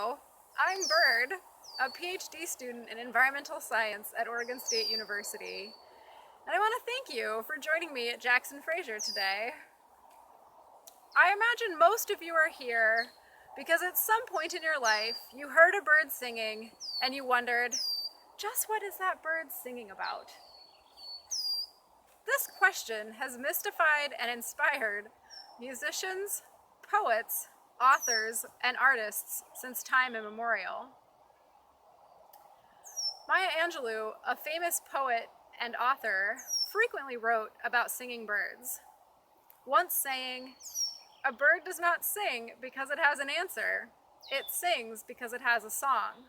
Hello, I'm Bird, a PhD student in environmental science at Oregon State University, and I want to thank you for joining me at Jackson Fraser today. I imagine most of you are here because at some point in your life you heard a bird singing and you wondered, just what is that bird singing about? This question has mystified and inspired musicians, poets, authors, and artists since time immemorial. Maya Angelou, a famous poet and author, frequently wrote about singing birds, once saying, "A bird does not sing because it has an answer, it sings because it has a song."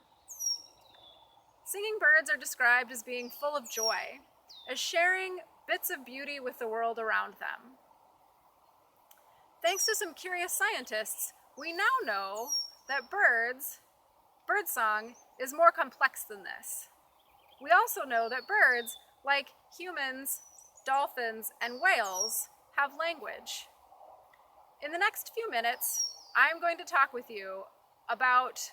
Singing birds are described as being full of joy, as sharing bits of beauty with the world around them. Thanks to some curious scientists, we now know that birdsong is more complex than this. We also know that birds, like humans, dolphins, and whales, have language. In the next few minutes, I'm going to talk with you about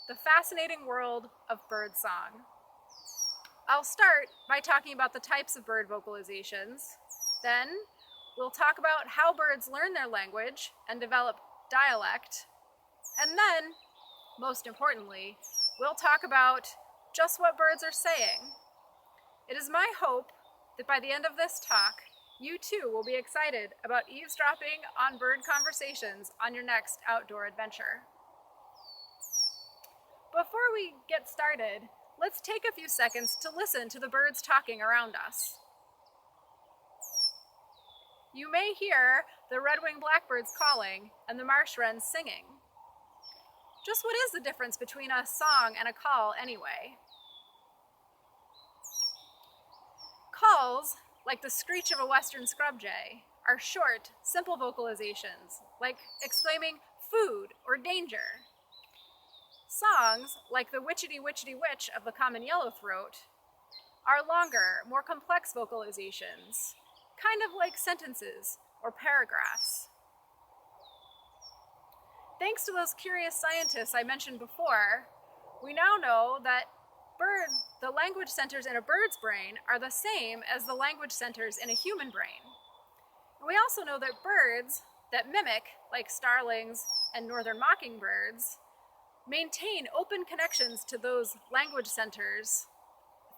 the fascinating world of birdsong. I'll start by talking about the types of bird vocalizations. Then we'll talk about how birds learn their language and develop dialect. And then, most importantly, we'll talk about just what birds are saying. It is my hope that by the end of this talk, you too will be excited about eavesdropping on bird conversations on your next outdoor adventure. Before we get started, let's take a few seconds to listen to the birds talking around us. You may hear the red-winged blackbirds calling and the marsh wrens singing. Just what is the difference between a song and a call anyway? Calls, like the screech of a western scrub jay, are short, simple vocalizations, like exclaiming food or danger. Songs, like the witchety witchety witch of the common yellowthroat, are longer, more complex vocalizations, kind of like sentences or paragraphs. Thanks to those curious scientists I mentioned before, we now know that the language centers in a bird's brain are the same as the language centers in a human brain. And we also know that birds that mimic, like starlings and northern mockingbirds, maintain open connections to those language centers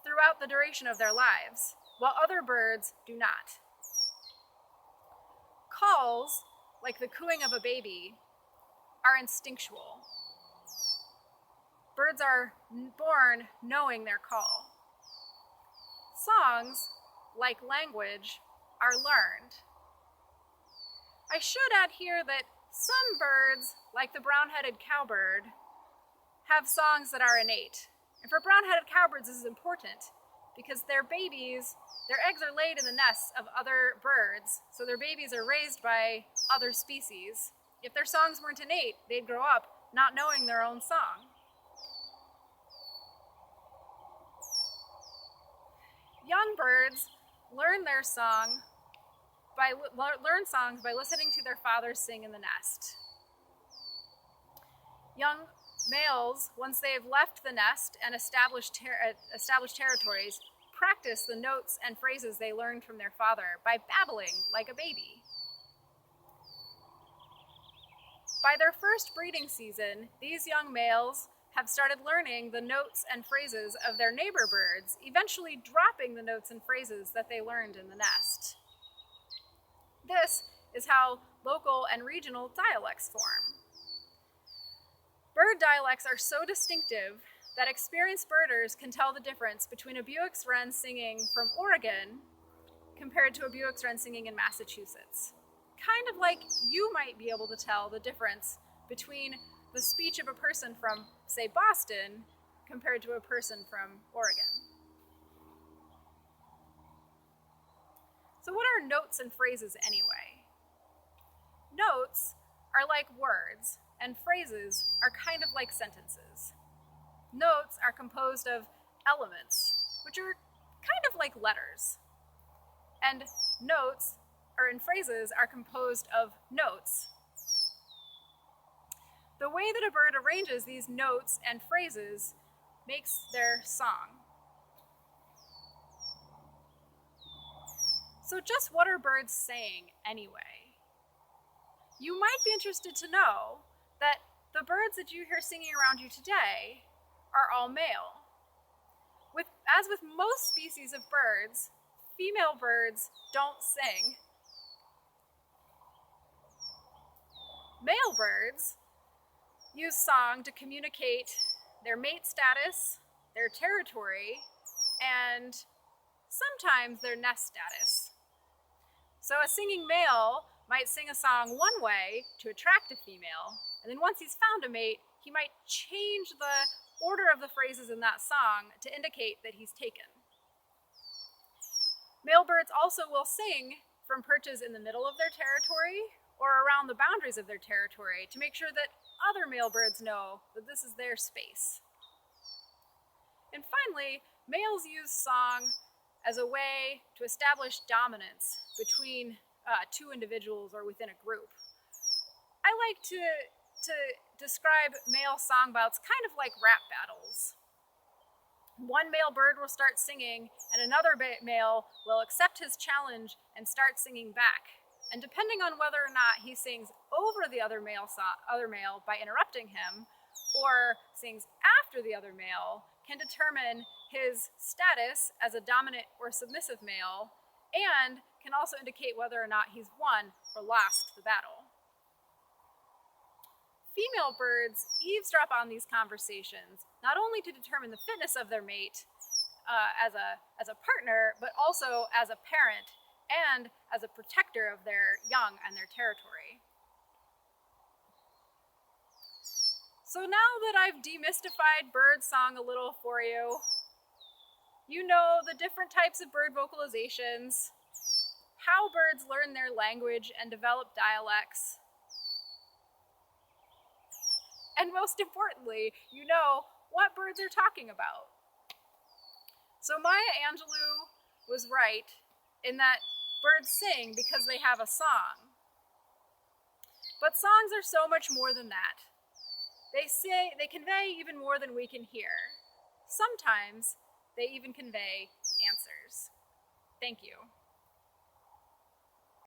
throughout the duration of their lives, while other birds do not. Calls, like the cooing of a baby, are instinctual. Birds are born knowing their call. Songs, like language, are learned. I should add here that some birds, like the brown-headed cowbird, have songs that are innate. And for brown-headed cowbirds, this is important because their eggs are laid in the nests of other birds, so their babies are raised by other species. If their songs weren't innate, they'd grow up not knowing their own song. Young birds learn songs by listening to their fathers sing in the nest. Young males, once they have left the nest and established territories, practice the notes and phrases they learned from their father by babbling like a baby. By their first breeding season, these young males have started learning the notes and phrases of their neighbor birds, eventually dropping the notes and phrases that they learned in the nest. This is how local and regional dialects form. Bird dialects are so distinctive that experienced birders can tell the difference between a Bewick's wren singing from Oregon compared to a Bewick's wren singing in Massachusetts. Kind of like you might be able to tell the difference between the speech of a person from, say, Boston compared to a person from Oregon. So what are notes and phrases anyway? Notes are like words, and phrases are kind of like sentences. Notes are composed of elements, which are kind of like letters. And phrases are composed of notes. the way that a bird arranges these notes and phrases makes their song. So just what are birds saying anyway? You might be interested to know that the birds that you hear singing around you today are all male. As with most species of birds, female birds don't sing. Male birds use song to communicate their mate status, their territory, and sometimes their nest status. So a singing male might sing a song one way to attract a female, and then once he's found a mate, he might change the order of the phrases in that song to indicate that he's taken. Male birds also will sing from perches in the middle of their territory or around the boundaries of their territory to make sure that other male birds know that this is their space. And finally, males use song as a way to establish dominance between two individuals or within a group. I like to describe male song bouts kind of like rap battles. One male bird will start singing, and another male will accept his challenge and start singing back. And depending on whether or not he sings over the other male by interrupting him, or sings after the other male, can determine his status as a dominant or submissive male, and can also indicate whether or not he's won or lost the battle. Female birds eavesdrop on these conversations, not only to determine the fitness of their mate as a partner, but also as a parent and as a protector of their young and their territory. So now that I've demystified birdsong a little for you, you know the different types of bird vocalizations, how birds learn their language and develop dialects, and most importantly, you know what birds are talking about. So Maya Angelou was right in that birds sing because they have a song. But songs are so much more than that. They convey even more than we can hear. Sometimes they even convey answers. Thank you.